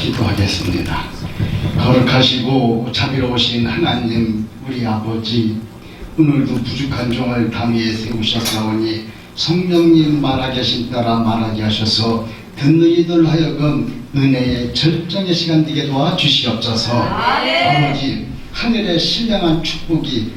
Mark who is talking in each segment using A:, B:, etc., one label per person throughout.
A: 기도하겠습니다. 거룩하시고 자비로우신 하나님, 우리 아버지, 오늘도 부족한 종을 담 위에 세우셨사오니 성령님 말하 계신 따라 말하게 하셔서 듣는 이들 하여금 은혜의 절정의 시간 되게 도와주시옵소서. 아버지, 하늘의 신령한 축복이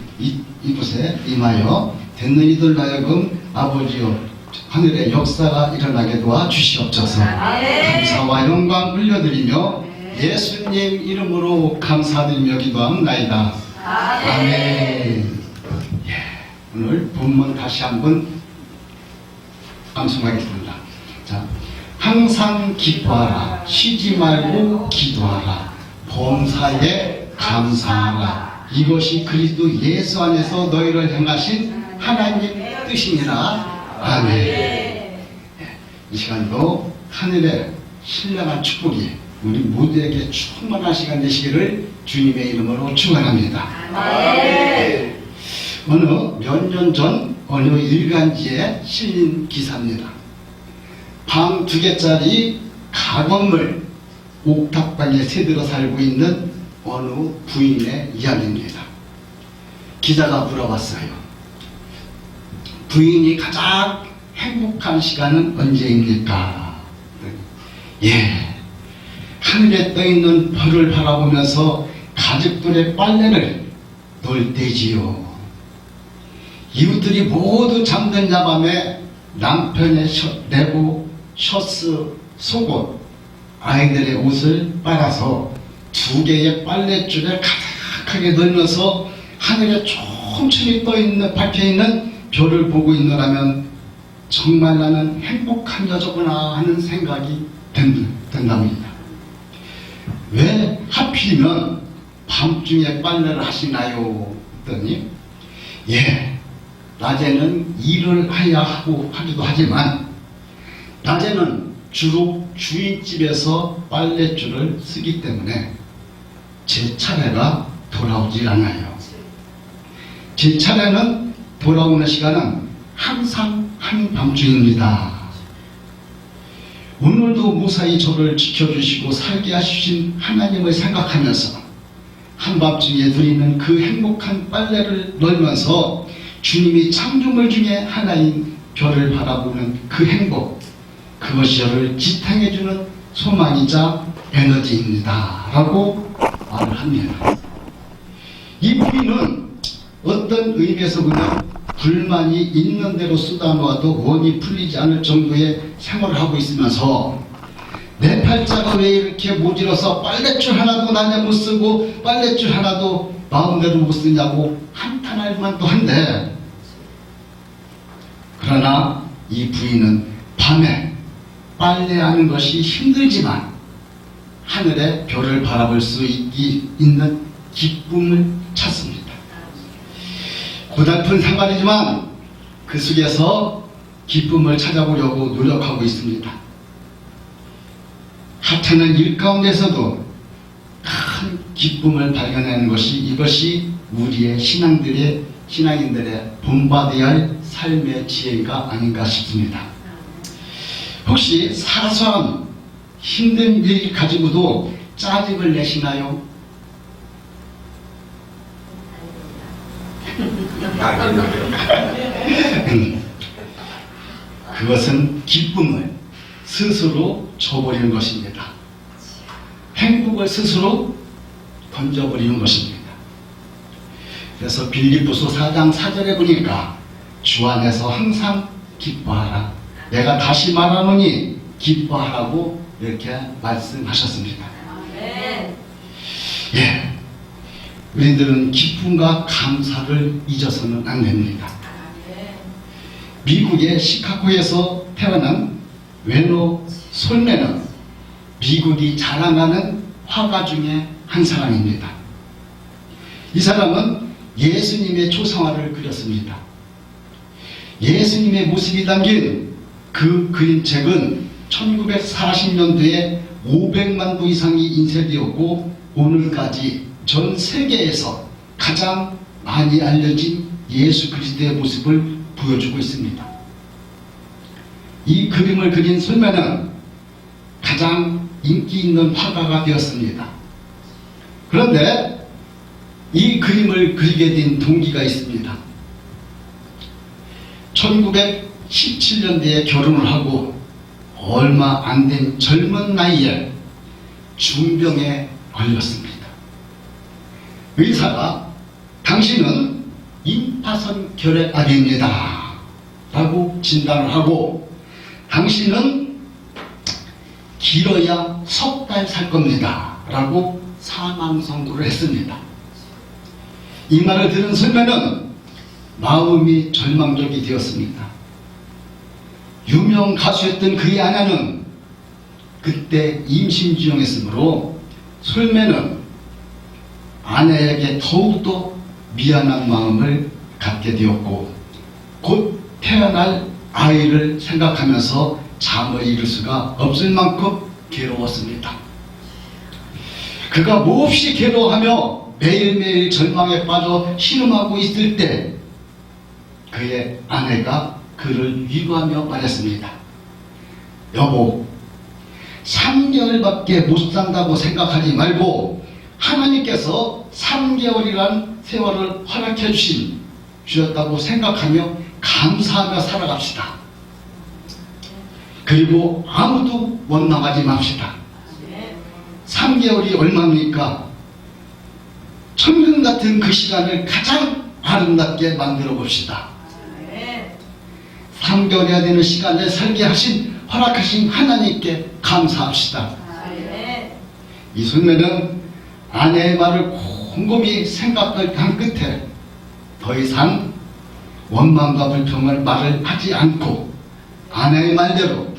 A: 이곳에 임하여 듣는 이들 하여금 아버지여 하늘의 역사가 일어나게 도와주시옵소서. 감사와 영광 올려드리며 예수님 이름으로 감사드리며 기도합나이다. 아멘. 오늘 본문 다시 한번 암송하겠습니다. 자, 항상 기뻐하라, 쉬지 말고 기도하라, 범사에 감사하라. 이것이 그리스도 예수 안에서 너희를 행하신 하나님 뜻이니라. 아멘. 이 시간도 하늘의 신령한 축복이 우리 모두에게 충만한 시간 되시기를 주님의 이름으로 축원합니다. 어느 몇 년 전 어느 일간지에 실린 기사입니다. 방 2개짜리 가건물 옥탑방에 새들어 살고 있는 어느 부인의 이야기입니다. 기자가 물어봤어요. 부인이 가장 행복한 시간은 언제입니까? 하늘에 떠있는 별을 바라보면서 가족들의 빨래를 놓을 때지요. 이웃들이 모두 잠든 야밤에 남편의 내복, 셔츠, 속옷, 아이들의 옷을 빨아서 2개의 빨랫줄에 가득하게 넣으면서 하늘에 촘촘히 떠있는 박혀있는 별을 보고 있노라면 정말 나는 행복한 여자구나 하는 생각이 든답니다. 왜 하필이면 밤중에 빨래를 하시나요? 했더니 낮에는 일을 해야 하기도 하지만 낮에는 주로 주인집에서 빨랫줄을 쓰기 때문에 제 차례가 돌아오질 않아요. 제 차례는 돌아오는 시간은 항상 한밤중입니다. 오늘도 무사히 저를 지켜주시고 살게 하신 하나님을 생각하면서 한밤중에 드리는 그 행복한 빨래를 널면서 주님이 창조물 중에 하나인 별을 바라보는 그 행복, 그것이 저를 지탱해주는 소망이자 에너지입니다 라고 말을 합니다. 이 부인은 어떤 의미에서 보면 불만이 있는 대로 쓰다 놓아도 원이 풀리지 않을 정도의 생활을 하고 있으면서 내 팔자가 왜 이렇게 모질어서 빨랫줄 하나도 나냐 못 쓰고 빨랫줄 하나도 마음대로 못 쓰냐고 한탄할 만도 한데, 그러나 이 부인은 밤에 빨래하는 것이 힘들지만 하늘의 별을 바라볼 수 있는 기쁨을 찾습니다. 고달픈 생활이지만 그 속에서 기쁨을 찾아보려고 노력하고 있습니다. 하찮은 일 가운데서도 큰 기쁨을 발견하는 것이, 이것이 우리의 신앙인들의 본받아야 할 삶의 지혜가 아닌가 싶습니다. 혹시 사소한 힘든 일 가지고도 짜증을 내시나요? 그것은 기쁨을 스스로 줘버리는 것입니다. 행복을 스스로 던져버리는 것입니다. 그래서 빌립보서 4장 4절에 보니까 주 안에서 항상 기뻐하라, 내가 다시 말하노니 기뻐하라고 이렇게 말씀하셨습니다. 우리들은 기쁨과 감사를 잊어서는 안 됩니다. 미국의 시카고에서 태어난 외노 솔메는 미국이 자랑하는 화가 중에 한 사람입니다. 이 사람은 예수님의 초상화를 그렸습니다. 예수님의 모습이 담긴 그 그림책은 1940년도에 500만 부 이상이 인쇄되었고 오늘까지 전 세계에서 가장 많이 알려진 예수 그리스도의 모습을 보여주고 있습니다. 이 그림을 그린 솔메는 가장 인기 있는 화가가 되었습니다. 그런데 이 그림을 그리게 된 동기가 있습니다. 1917년대에 결혼을 하고 얼마 안 된 젊은 나이에 중병에 걸렸습니다. 의사가 당신은 임파선 결핵암입니다 라고 진단을 하고 당신은 길어야 석 달 살 겁니다 라고 사망 선고를 했습니다. 이 말을 들은 설매는 마음이 절망적이 되었습니다. 유명 가수였던 그의 아내는 그때 임신중이었으므로 설매는 아내에게 더욱더 미안한 마음을 갖게 되었고 곧 태어날 아이를 생각하면서 잠을 이룰 수가 없을 만큼 괴로웠습니다. 그가 몹시 괴로워하며 매일매일 절망에 빠져 신음하고 있을 때 그의 아내가 그를 위로하며 말했습니다. 여보, 3개월밖에 못 산다고 생각하지 말고 하나님께서 3개월이란 세월을 허락해 주셨다고 생각하며 감사하며 살아갑시다. 그리고 아무도 원망하지 맙시다. 3개월이 얼마입니까? 천금 같은 그 시간을 가장 아름답게 만들어 봅시다. 3개월이나 되는 시간을 살게 하신 허락하신 하나님께 감사합시다. 이 설매는 아내의 말을 곰곰이 생각을 한 끝에 더 이상 원망과 불평을 말을 하지 않고 아내의 말대로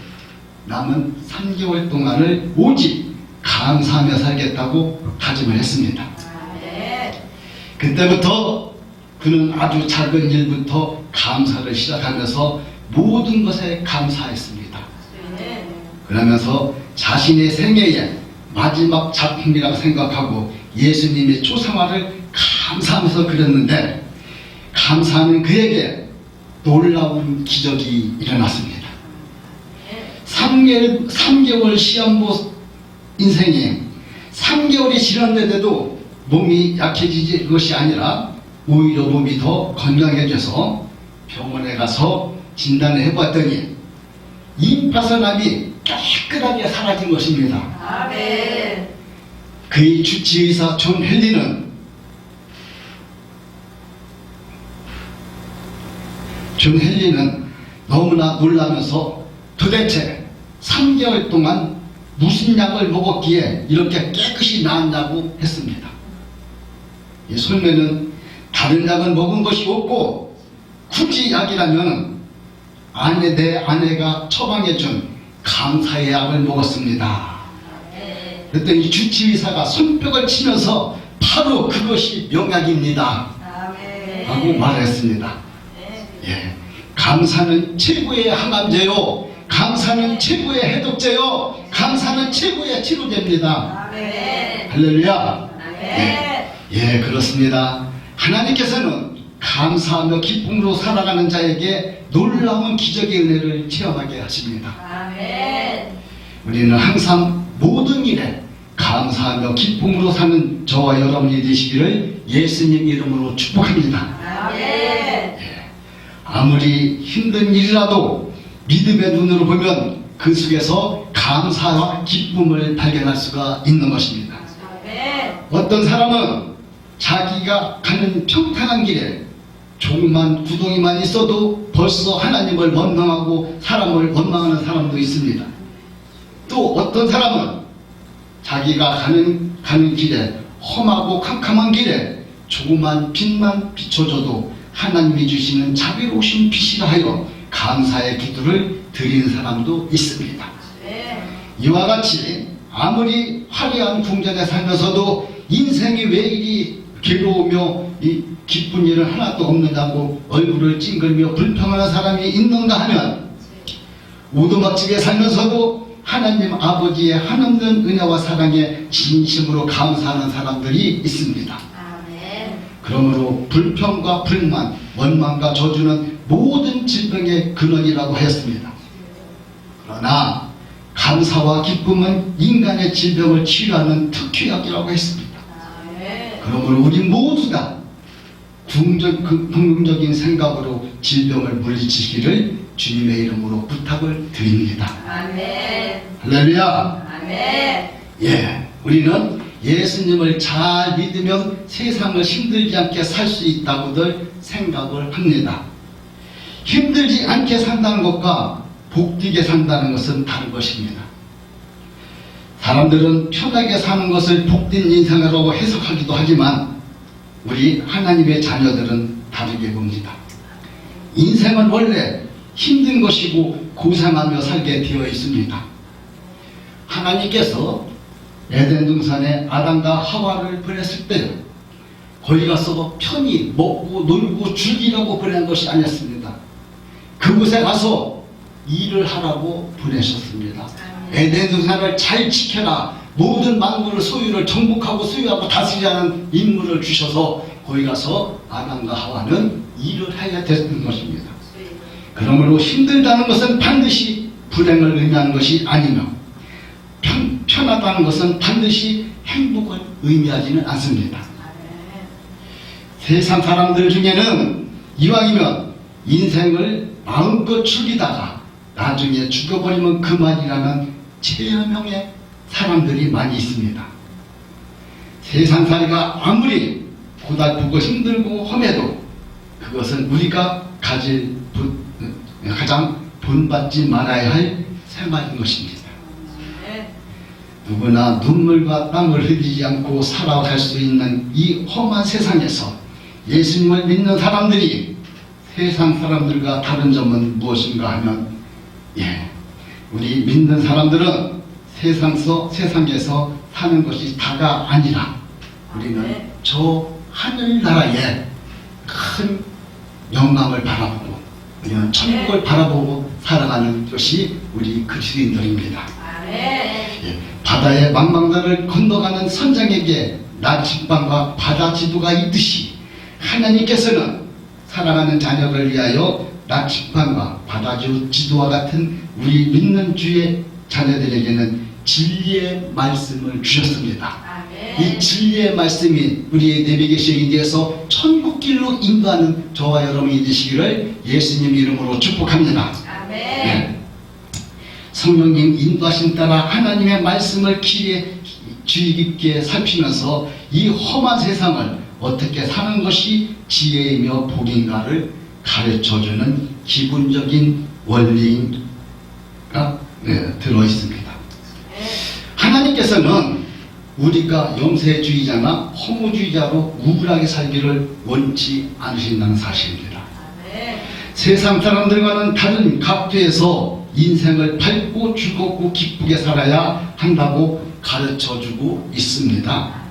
A: 남은 3개월 동안을 오직 감사하며 살겠다고 다짐을 했습니다. 그때부터 그는 아주 작은 일부터 감사를 시작하면서 모든 것에 감사했습니다. 그러면서 자신의 생애의 마지막 작품이라고 생각하고 예수님의 초상화를 감사하면서 그렸는데 감사하는 그에게 놀라운 기적이 일어났습니다. 3개월 시한부 인생이 3개월이 지났는데도 몸이 약해지는 것이 아니라 오히려 몸이 더 건강해져서 병원에 가서 진단을 해봤더니 임파선암이 깨끗하게 사라진 것입니다. 아멘. 그의 주치의사 존 헨리는 너무나 놀라면서 도대체 3개월 동안 무슨 약을 먹었기에 이렇게 깨끗이 나았냐고 했습니다. 이 설매는 다른 약을 먹은 것이 없고 굳이 약이라면 내 아내가 처방해준 감사의 약을 먹었습니다. 그랬더니 주치의사가 손뼉을 치면서 바로 그것이 명약입니다 라고 말했습니다. 예, 감사는 최고의 항암제요, 감사는 최고의 해독제요, 감사는 최고의 치료제입니다. 할렐루야. 예, 그렇습니다. 하나님께서는 감사하며 기쁨으로 살아가는 자에게 놀라운 기적의 은혜를 체험하게 하십니다. 우리는 항상 모든 일에 감사하며 기쁨으로 사는 저와 여러분이 되시기를 예수님 이름으로 축복합니다. 예, 아무리 힘든 일이라도 믿음의 눈으로 보면 그 속에서 감사와 기쁨을 발견할 수가 있는 것입니다. 어떤 사람은 자기가 가는 평탄한 길에 조그만 구덩이만 있어도 벌써 하나님을 원망하고 사람을 원망하는 사람도 있습니다. 또 어떤 사람은 자기가 가는 길에 험하고 캄캄한 길에 조그만 빛만 비춰줘도 하나님이 주시는 자비로우신 빛이라 하여 감사의 기도를 드리는 사람도 있습니다. 이와 같이 아무리 화려한 궁전에 살면서도 인생이 왜 이리 괴로우며 이 기쁜 일은 하나도 없는다고 얼굴을 찡그리며 불평하는 사람이 있는가 하면 오두막집에 살면서도 하나님 아버지의 한없는 은혜와 사랑에 진심으로 감사하는 사람들이 있습니다. 그러므로 불평과 불만, 원망과 저주는 모든 질병의 근원이라고 했습니다. 그러나 감사와 기쁨은 인간의 질병을 치료하는 특효약이라고 했습니다. 그러므로 우리 모두 다 긍정적인 생각으로 질병을 물리치기를 주님의 이름으로 부탁을 드립니다.
B: 아멘.
A: 할렐루야.
B: 아멘.
A: 예, 우리는 예수님을 잘 믿으면 세상을 힘들지 않게 살 수 있다고들 생각을 합니다. 힘들지 않게 산다는 것과 복되게 산다는 것은 다른 것입니다. 사람들은 편하게 사는 것을 복된 인생이라고 해석하기도 하지만 우리 하나님의 자녀들은 다르게 봅니다. 인생은 원래 힘든 것이고 고생하며 살게 되어 있습니다. 하나님께서 에덴 동산에 아담과 하와를 보냈을 때 거기 가서 편히 먹고 놀고 즐기라고 보낸 것이 아니었습니다. 그곳에 가서 일을 하라고 보내셨습니다. 에덴 동산을 잘 지켜라. 모든 만물을 소유를 정복하고 소유하고 다스리라는 임무를 주셔서 거기 가서 아담과 하와는 일을 해야 되는 것입니다. 그러므로 힘들다는 것은 반드시 불행을 의미하는 것이 아니며 편하다는 것은 반드시 행복을 의미하지는 않습니다. 세상 사람들 중에는 이왕이면 인생을 마음껏 즐기다가 나중에 죽어버리면 그만이라는 체험형의 사람들이 많이 있습니다. 세상살이가 아무리 고달프고 힘들고 험해도 그것은 우리가 가장 본받지 말아야 할 생활인 것입니다. 누구나 눈물과 땀을 흘리지 않고 살아갈 수 있는 이 험한 세상에서 예수님을 믿는 사람들이 세상 사람들과 다른 점은 무엇인가 하면 우리 믿는 사람들은 세상에서 사는 것이 다가 아니라 우리는 저 하늘나라의 큰 영광을 바라보고 우리는 천국을 바라보고 살아가는 것이 우리 그리스도인들입니다. 바다의 망망대를 건너가는 선장에게 나침반과 바다 지도가 있듯이 하나님께서는 사랑하는 자녀를 위하여 나침반과 바다 지도와 같은 우리 믿는 주의 자녀들에게는 진리의 말씀을 주셨습니다. 이 진리의 말씀이 우리의 내비게이션이 되어서 천국길로 인도하는 저와 여러분이 되시기를 예수님 이름으로 축복합니다. 성령님 인도하심 따라 하나님의 말씀을 귀에 주의 깊게 살피면서 이 험한 세상을 어떻게 사는 것이 지혜이며 복인가를 가르쳐주는 기본적인 원리가 들어있습니다. 하나님께서는 우리가 영세주의자나 허무주의자로 우울하게 살기를 원치 않으신다는 사실입니다. 세상 사람들과는 다른 각도에서 인생을 밝고 즐겁고 기쁘게 살아야 한다고 가르쳐주고 있습니다.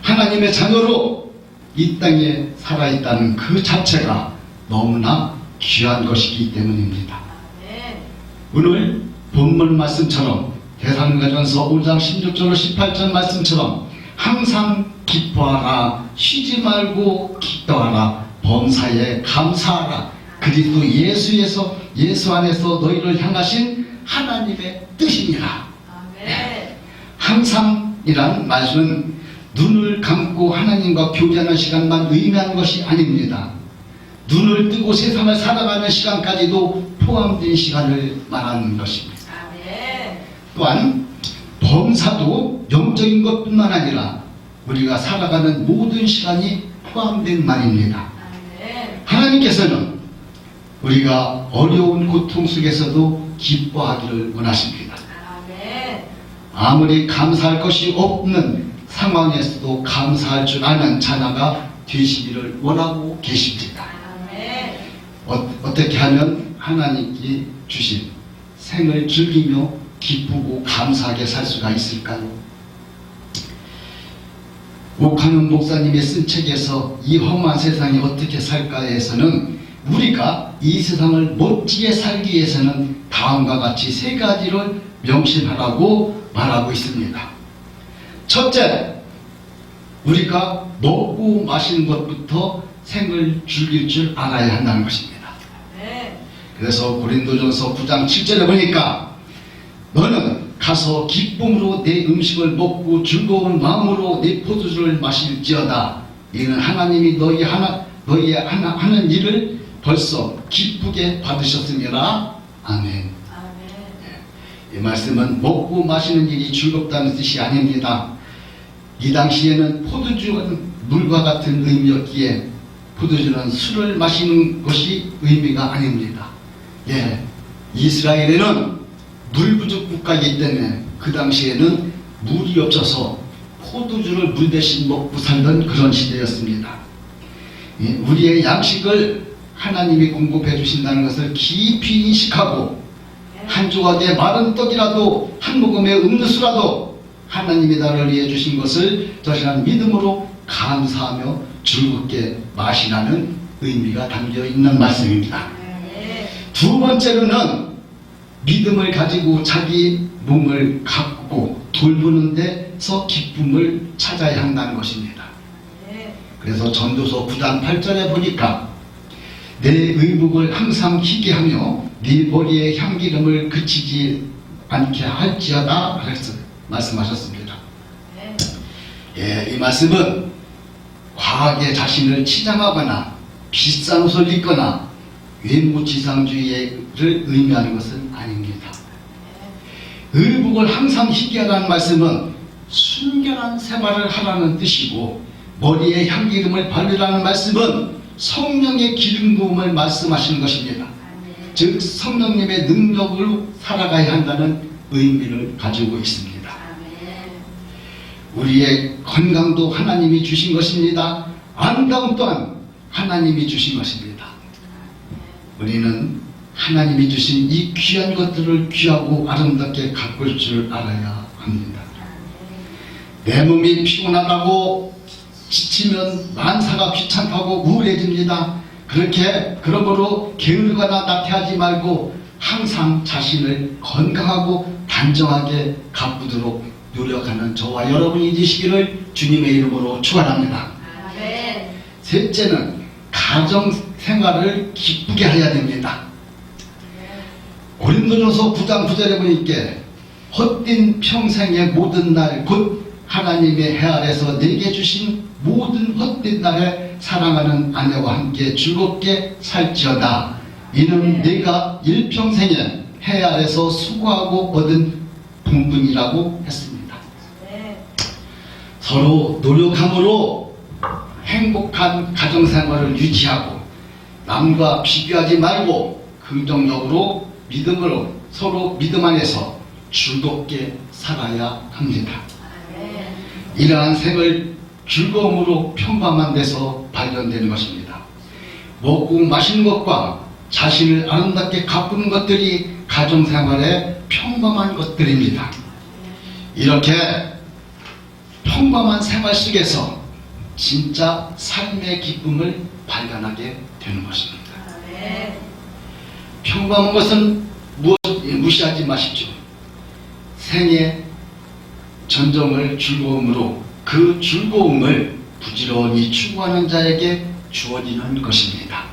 A: 하나님의 자녀로 이 땅에 살아있다는 그 자체가 너무나 귀한 것이기 때문입니다. 오늘 본문 말씀처럼 데살로니가전서 5장 16절로 18절 말씀처럼 항상 기뻐하라, 쉬지 말고 기도하라, 범사에 감사하라. 그리스도 예수 안에서 너희를 향하신 하나님의 뜻이니라. 항상이란 말은 눈을 감고 하나님과 교제하는 시간만 의미하는 것이 아닙니다. 눈을 뜨고 세상을 살아가는 시간까지도 포함된 시간을 말하는 것입니다. 또한 범사도 영적인 것뿐만 아니라 우리가 살아가는 모든 시간이 포함된 말입니다. 하나님께서는 우리가 어려운 고통 속에서도 기뻐하기를 원하십니다. 아무리 감사할 것이 없는 상황에서도 감사할 줄 아는 자녀가 되시기를 원하고 계십니다. 어떻게 하면 하나님께 주신 생을 즐기며 기쁘고 감사하게 살 수가 있을까요? 오카는 목사님의 쓴 책에서 이 험한 세상이 어떻게 살까에서는 우리가 이 세상을 멋지게 살기 위해서는 다음과 같이 세 가지를 명심하라고 말하고 있습니다. 첫째, 우리가 먹고 마시는 것부터 생을 즐길 줄 알아야 한다는 것입니다. 그래서 고린도전서 9장 7절에 보니까 너는 가서 기쁨으로 내 음식을 먹고 즐거운 마음으로 내 포도주를 마실지어다. 이는 하나님이 너희의 하는 일을 벌써 기쁘게 받으셨음이라. 아멘. 이 말씀은 먹고 마시는 일이 즐겁다는 뜻이 아닙니다. 이 당시에는 포도주는 물과 같은 의미였기에 포도주는 술을 마시는 것이 의미가 아닙니다. 이스라엘에는 물 부족 국가이기 때문에 그 당시에는 물이 없어서 포도주를 물 대신 먹고 살던 그런 시대였습니다. 우리의 양식을 하나님이 공급해 주신다는 것을 깊이 인식하고 한 조각의 마른 떡이라도 한 모금의 음료수라도 하나님이 나를 위해 주신 것을 저신한 믿음으로 감사하며 즐겁게 마시라는 의미가 담겨 있는 말씀입니다. 두 번째로는 믿음을 가지고 자기 몸을 가꾸고 돌보는 데서 기쁨을 찾아야 한다는 것입니다. 그래서 전도서 9장 8절에 보니까 내 의복을 항상 희게 하며 네 머리에 향기름을 그치지 않게 할지어다 그래서 말씀하셨습니다. 이 말씀은 과하게 자신을 치장하거나 비싼 옷을 입거나 외모지상주의를 의미하는 것은 아닙니다. 의복을 항상 희게 하라는 말씀은 순결한 생활을 하라는 뜻이고, 머리에 향기름을 바르라는 말씀은 성령의 기름 부음을 말씀하시는 것입니다. 즉 성령님의 능력으로 살아가야 한다는 의미를 가지고 있습니다. 우리의 건강도 하나님이 주신 것입니다. 아름다움 또한 하나님이 주신 것입니다. 우리는 하나님이 주신 이 귀한 것들을 귀하고 아름답게 가꿀 줄 알아야 합니다. 내 몸이 피곤하다고 지치면 만사가 귀찮다고 우울해집니다. 그러므로 게으르거나 나태하지 말고 항상 자신을 건강하고 단정하게 가꾸도록 노력하는 저와 여러분이 되시기를 주님의 이름으로 축원합니다. 셋째는 가정생활을 기쁘게 해야 됩니다. 고린도전서 9장 9절에 보니까 헛된 평생의 모든 날 곧 하나님의 해 아래서 내게 주신 모든 헛된 날에 사랑하는 아내와 함께 즐겁게 살지어다. 이는 내가 일평생에 해 아래서 수고하고 얻은 본분이라고 했습니다. 서로 노력함으로 행복한 가정생활을 유지하고 남과 비교하지 말고 긍정적으로 믿음으로 서로 믿음 안에서 즐겁게 살아야 합니다. 이러한 생을 즐거움으로 평범한 데서 발견되는 것입니다. 먹고 마시는 것과 자신을 아름답게 가꾸는 것들이 가정생활의 평범한 것들입니다. 이렇게 평범한 생활 속에서 진짜 삶의 기쁨을 발견하게 되는 것입니다. 평범한 것은 무시하지 마십시오. 생의 전정을 즐거움으로 그 즐거움을 부지런히 추구하는 자에게 주어지는 것입니다.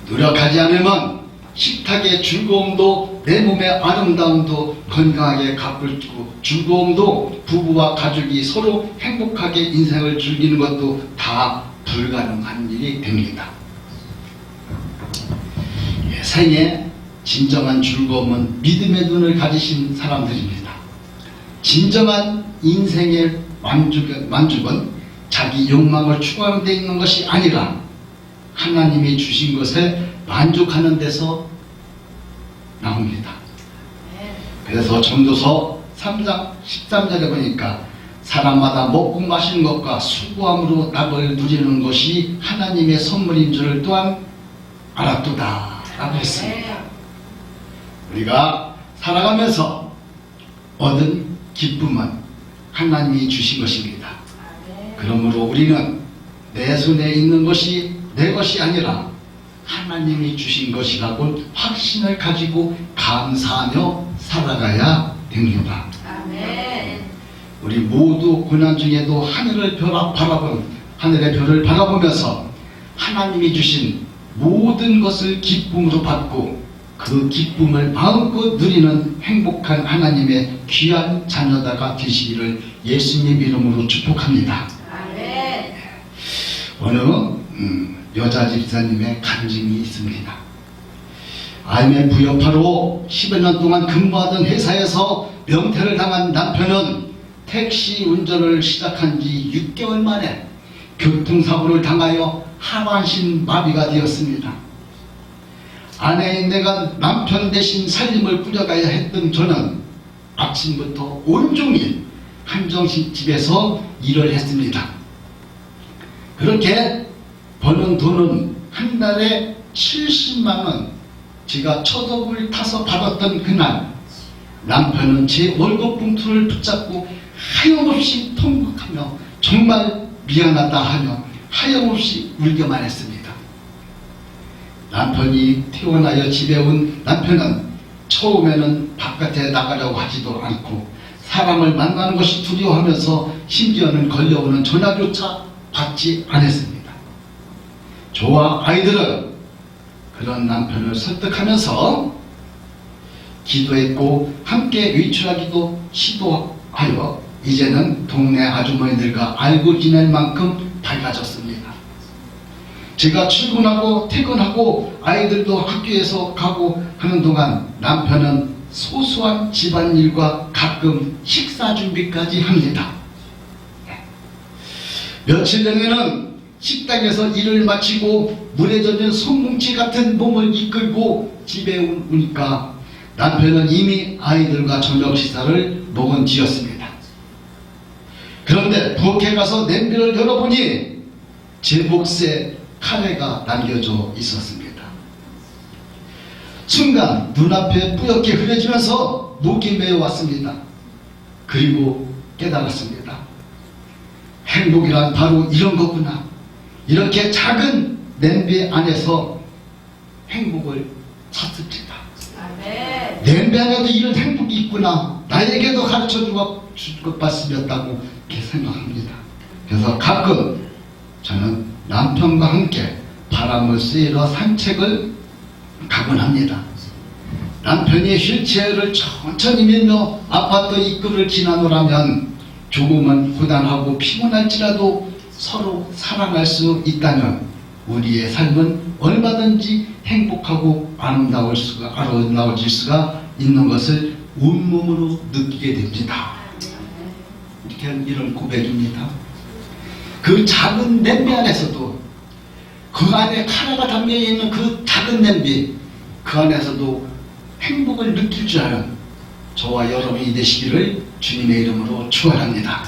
A: 노력하지 않으면 식탁의 즐거움도 내 몸의 아름다움도 건강하게 가꿀 즐거움도 부부와 가족이 서로 행복하게 인생을 즐기는 것도 다 불가능한 일이 됩니다. 생의 진정한 즐거움은 믿음의 눈을 가지신 사람들입니다. 진정한 인생의 만족은 자기 욕망을 추구하는 데 있는 것이 아니라 하나님이 주신 것에 만족하는 데서 나옵니다. 그래서 전도서 3장 13절에 보니까 사람마다 먹고 마시는 것과 수고함으로 낙을 누리는 것이 하나님의 선물인 줄을 또한 알았도다 라고 했습니다. 우리가 살아가면서 얻은 기쁨은 하나님이 주신 것입니다. 그러므로 우리는 내 손에 있는 것이 내 것이 아니라 하나님이 주신 것이라고 확신을 가지고 감사하며 살아가야 됩니다. 우리 모두 고난 중에도 하늘의 별을 바라보면서 하나님이 주신 모든 것을 기쁨으로 받고 그 기쁨을 마음껏 누리는 행복한 하나님의 귀한 자녀다가 되시기를 예수님 이름으로 축복합니다.
B: 아멘.
A: 어느 여자 집사님의 간증이 있습니다. IMF 여파로 10여 년 동안 근무하던 회사에서 명퇴를 당한 남편은 택시 운전을 시작한 지 6개월 만에 교통사고를 당하여 하반신 마비가 되었습니다. 아내인 내가 남편 대신 살림을 꾸려가야 했던 저는 아침부터 온종일 한정식 집에서 일을 했습니다. 그렇게 버는 돈은 한 달에 70만 원, 제가 초급을 타서 받았던 그날 남편은 제 월급 봉투를 붙잡고 하염없이 통곡하며 정말 미안하다 하며 하염없이 울기만 했습니다. 남편이 퇴원하여 집에 온 남편은 처음에는 바깥에 나가려고 하지도 않고 사람을 만나는 것이 두려워하면서 심지어는 걸려오는 전화조차 받지 않았습니다. 저와 아이들은 그런 남편을 설득하면서 기도했고 함께 외출하기도 시도하여 이제는 동네 아주머니들과 알고 지낼 만큼 밝아졌습니다. 제가 출근하고 퇴근하고 아이들도 학교에서 가고 하는 동안 남편은 소소한 집안일과 가끔 식사 준비까지 합니다. 며칠 전에는 식당에서 일을 마치고 물에 젖은 손뭉치 같은 몸을 이끌고 집에 오니까 남편은 이미 아이들과 저녁 식사를 먹은 뒤였습니다. 그런데 부엌에 가서 냄비를 열어보니 제 몫에 카레가 남겨져 있었습니다. 순간 눈앞에 뿌옇게 흐려지면서 목이 메어왔습니다. 그리고 깨달았습니다. 행복이란 바로 이런 거구나. 이렇게 작은 냄비 안에서 행복을 찾습니다.
B: 아멘.
A: 냄비 안에도 이런 행복이 있구나. 나에게도 가르쳐주고 봤으면다고 이렇게 생각합니다. 그래서 가끔 저는 남편과 함께 바람을 쐬러 산책을 가곤 합니다. 남편이 휠체어를 천천히 밀며 아파트 입구를 지나노라면 조금은 고단하고 피곤할지라도 서로 사랑할 수 있다면 우리의 삶은 얼마든지 행복하고 아름다워질 수가 있는 것을 온몸으로 느끼게 됩니다. 이런 고백입니다. 그 작은 냄비 안에서도 그 안에 카레가 담겨있는 그 작은 냄비 그 안에서도 행복을 느낄 줄 아는 저와 여러분이 되시기를 주님의 이름으로 축원합니다.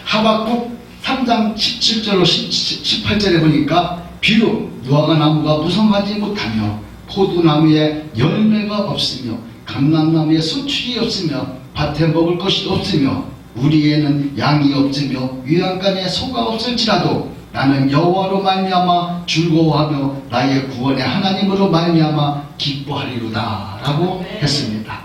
A: 하박국 3장 17절로 18절에 보니까 비록 무화과나무가 무성하지 못하며 포도나무에 열매가 없으며 감람나무에 수출이 없으며 밭에 먹을 것이 없으며 우리에는 양이 없으며 위안간에 소가 없을지라도 나는 여호와로 말미암아 즐거워하며 나의 구원의 하나님으로 말미암아 기뻐하리로다 라고 했습니다.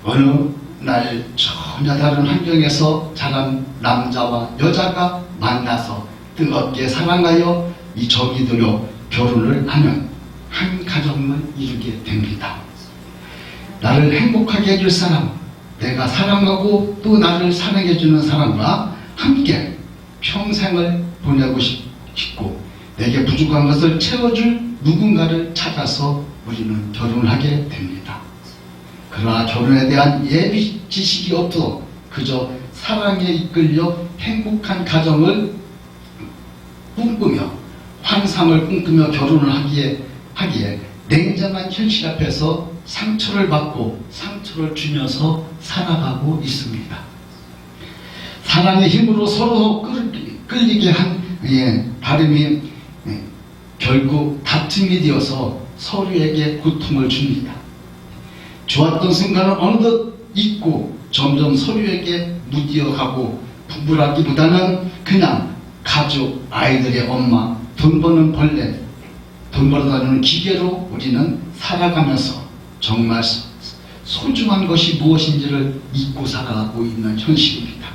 A: 어느 날 전혀 다른 환경에서 자란 남자와 여자가 만나서 뜨겁게 사랑하여 이 정이 들여 결혼을 하면 한 가정을 이루게 됩니다. 나를 행복하게 해줄 사람, 내가 사랑하고 또 나를 사랑해주는 사람과 함께 평생을 보내고 싶고 내게 부족한 것을 채워줄 누군가를 찾아서 우리는 결혼을 하게 됩니다. 그러나 결혼에 대한 예비 지식이 없어 그저 사랑에 이끌려 행복한 가정을 꿈꾸며 환상을 꿈꾸며 결혼을 하기에 냉정한 현실 앞에서 상처를 받고 상처를 주면서 살아가고 있습니다. 사랑의 힘으로 서로 끌리게 한 바람이 결국 다툼이 되어서 서로에게 고통을 줍니다. 좋았던 순간은 어느덧 잊고 점점 서로에게 무디어가고 부부라기보다는 그냥 가족, 아이들의 엄마, 돈 버는 벌레, 돈 벌어다니는 기계로 우리는 살아가면서 정말 소중한 것이 무엇인지를 잊고 살아가고 있는 현실입니다.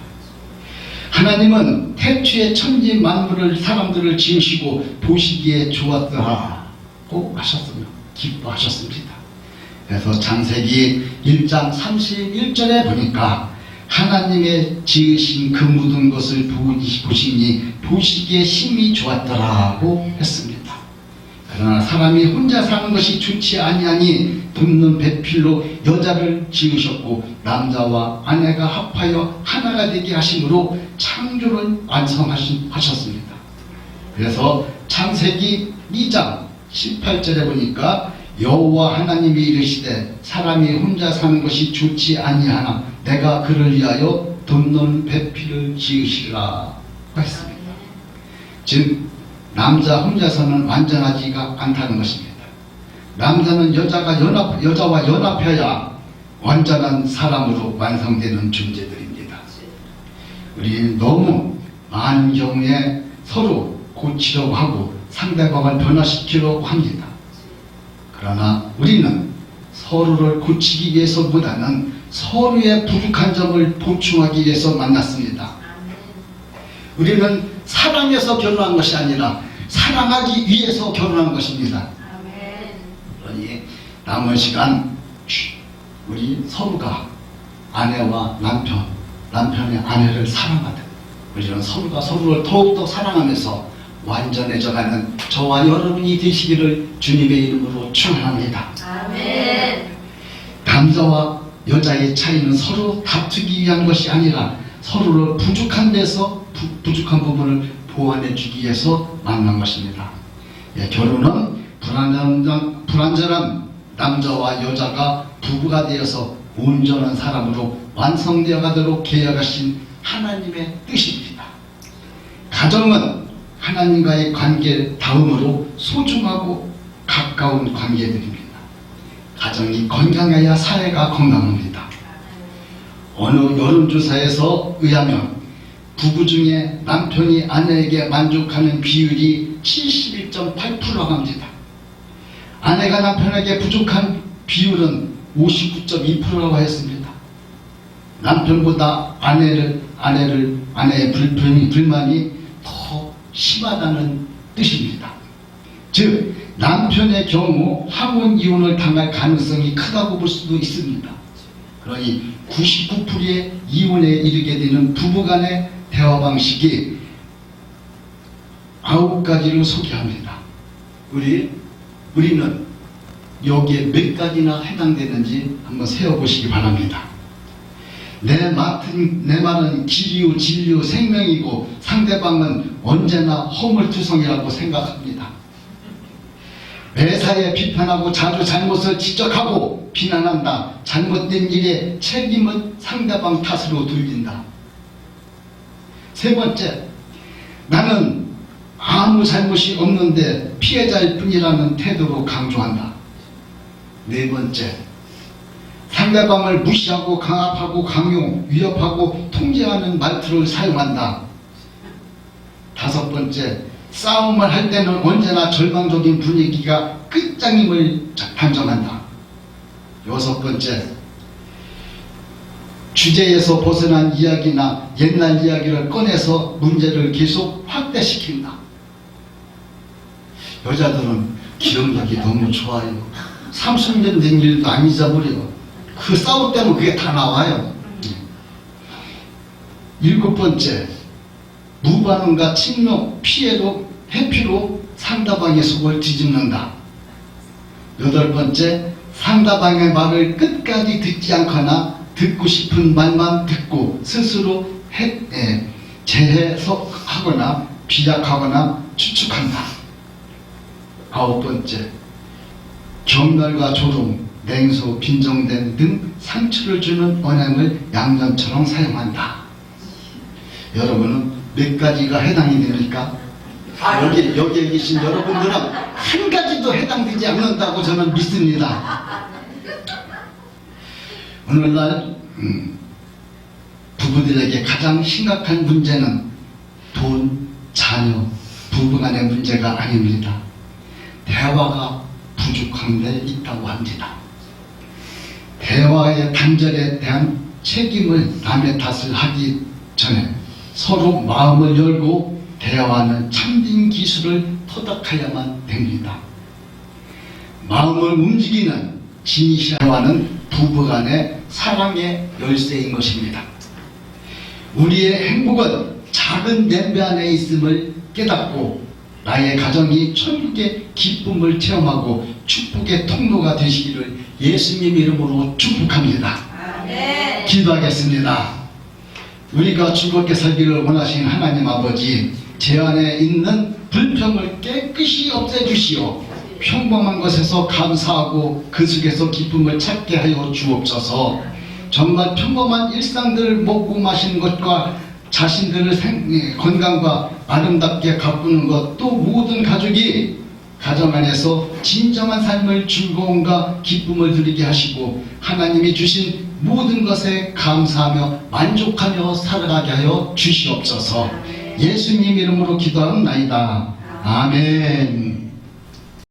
A: 하나님은 태초에 천지 만물을 사람들을 지으시고 보시기에 좋았더라고 하셨으며 기뻐하셨습니다. 그래서 창세기 1장 31절에 보니까 하나님의 지으신 그 모든 것을 보시니 보시기에 심히 좋았더라고 했습니다. 그러나 사람이 혼자 사는 것이 좋지 아니하니 돕는 배필로 여자를 지으셨고 남자와 아내가 합하여 하나가 되게 하심으로 창조를 완성하셨습니다. 그래서 창세기 2장 18절에 보니까 여호와 하나님이 이르시되 사람이 혼자 사는 것이 좋지 아니하나 내가 그를 위하여 돕는 배필을 지으시라 했습니다. 즉 남자 혼자서는 완전하지가 않다는 것입니다. 남자는 여자와 연합해야 완전한 사람으로 완성되는 존재들입니다. 우리 너무 많은 경우에 서로 고치려고 하고 상대방을 변화시키려고 합니다. 그러나 우리는 서로를 고치기 위해서보다는 서로의 부족한 점을 보충하기 위해서 만났습니다. 우리는 사랑해서 결혼한 것이 아니라 사랑하기 위해서 결혼한 것입니다. 그러니 남은 시간 우리 서로가 아내와 남편의 아내를 사랑하듯 우리는 서로가 서로를 더욱더 사랑하면서 완전해져가는 저와 여러분이 되시기를 주님의 이름으로 축원합니다.
B: 아멘.
A: 남자와 여자의 차이는 서로 다투기 위한 것이 아니라 서로를 부족한 데서 부족한 부분을 보완해 주기 위해서 만난 것입니다. 결혼은 불완전한 남자와 여자가 부부가 되어서 온전한 사람으로 완성되어 가도록 계약하신 하나님의 뜻입니다. 가정은 하나님과의 관계 다음으로 소중하고 가까운 관계들입니다. 가정이 건강해야 사회가 건강합니다. 어느 여론조사에서 의하면 부부 중에 남편이 아내에게 만족하는 비율이 71.8%라고 합니다. 아내가 남편에게 부족한 비율은 59.2%라고 했습니다. 남편보다 아내의 불만이 더 심하다는 뜻입니다. 즉 남편의 경우 항원 이혼을 당할 가능성이 크다고 볼 수도 있습니다. 그러니 99%의 이혼에 이르게 되는 부부간의 대화 방식이 9가지를 소개합니다. 우리는 여기에 몇 가지나 해당되는지 한번 세어보시기 바랍니다. 내 말은 길이요 진리요 생명이고 상대방은 언제나 허물투성이라고 생각합니다. 매사에 비판하고 자주 잘못을 지적하고 비난한다. 잘못된 일에 책임은 상대방 탓으로 돌린다. 세 번째, 나는 아무 잘못이 없는데 피해자일 뿐이라는 태도로 강조한다. 네 번째, 상대방을 무시하고 강압하고 강요, 위협하고 통제하는 말투를 사용한다. 다섯 번째, 싸움을 할 때는 언제나 절망적인 분위기가 끝장임을 단정한다. 여섯 번째, 주제에서 벗어난 이야기나 옛날 이야기를 꺼내서 문제를 계속 확대시킨다. 여자들은 기억력이 너무 좋아요. 30년 된 일도 안 잊어버려요. 그 싸울 때는 그게 다 나와요. 일곱 번째, 무반응과 침묵, 피해로, 회피로 상대방의 속을 뒤집는다. 여덟 번째, 상대방의 말을 끝까지 듣지 않거나 듣고 싶은 말만 듣고 스스로 재해석하거나 비약하거나 추측한다. 아홉 번째, 경멸과 조롱, 냉소, 빈정됨 등 상처를 주는 언행을 양념처럼 사용한다. 여러분은 몇 가지가 해당이 됩니까? 여기에 계신 여러분들은 한 가지도 해당되지 않는다고 저는 믿습니다. 오늘날 부부들에게 가장 심각한 문제는 돈, 자녀, 부부간의 문제가 아닙니다. 대화가 부족한 데 있다고 합니다. 대화의 단절에 대한 책임을 남의 탓을 하기 전에 서로 마음을 열고 대화하는 참된 기술을 터득해야만 됩니다. 마음을 움직이는 진실화는 부부간의 사랑의 열쇠인 것입니다. 우리의 행복은 작은 냄비 안에 있음을 깨닫고 나의 가정이 천국의 기쁨을 체험하고 축복의 통로가 되시기를 예수님 이름으로 축복합니다.
B: 아멘.
A: 기도하겠습니다. 우리가 즐겁게 살기를 원하시는 하나님 아버지, 제 안에 있는 불평을 깨끗이 없애주시오. 평범한 것에서 감사하고 그 속에서 기쁨을 찾게 하여 주옵소서. 정말 평범한 일상들을 먹고 마시는 것과 자신들을 건강과 아름답게 가꾸는 것, 또 모든 가족이 가정 안에서 진정한 삶을 즐거움과 기쁨을 누리게 하시고 하나님이 주신 모든 것에 감사하며 만족하며 살아가게 하여 주시옵소서. 예수님 이름으로 기도하옵나이다. 아멘.